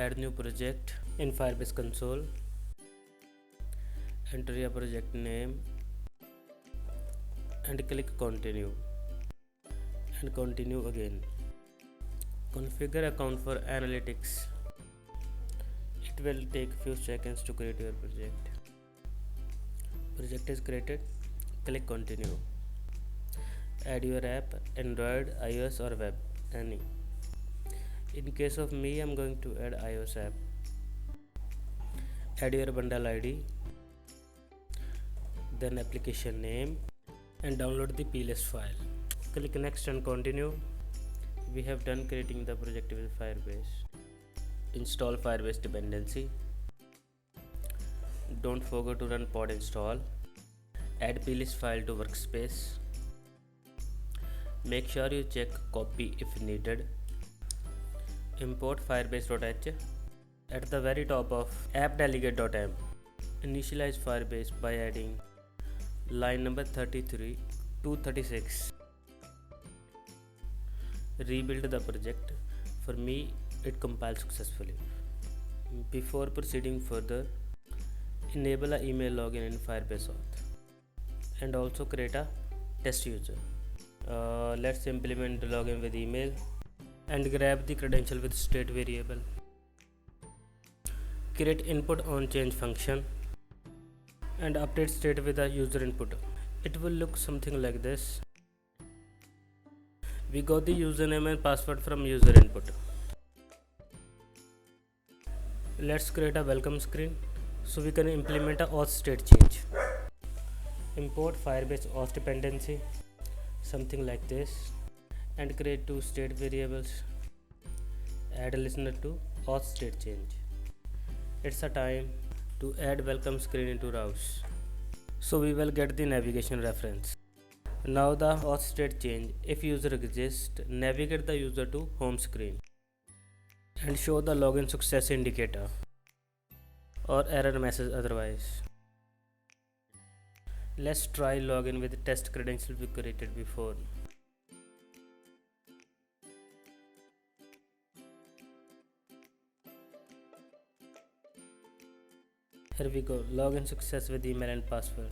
Add new project in Firebase console. Enter your project name and click continue and continue again. Configure account for analytics. It will take few seconds to create your project. Project is created. Click continue. Add your app, Android, iOS or web, any. In case of me, I'm going to add iOS app. Add your bundle ID, then application name, and download the plist file. Click next and continue. We have done creating the project with Firebase. Install Firebase dependency. Don't forget to run pod install. Add plist file to workspace. Make sure you check copy if needed. Import firebase.h. At the very top of app.delegate.m, initialize Firebase by adding line number 33 to 36. Rebuild the project. For me, it compiled successfully. Before proceeding further, enable an email login in Firebase Auth and also create a test user. Let's implement the login with email and grab the credential with state variable. Create input on change function and update state with a user input. It will look something like this. We got the username and password from user input. Let's create a welcome screen so we can implement a auth state change. Import Firebase auth dependency, something like this, and create two state variables. Add a listener to auth state change. It's a time to add welcome screen into routes, so we will get the navigation reference. Now the auth state change. If user exists, navigate the user to home screen and show the login success indicator or error message otherwise. Let's try login with the test credential we created before. Here we go, login success with email and password.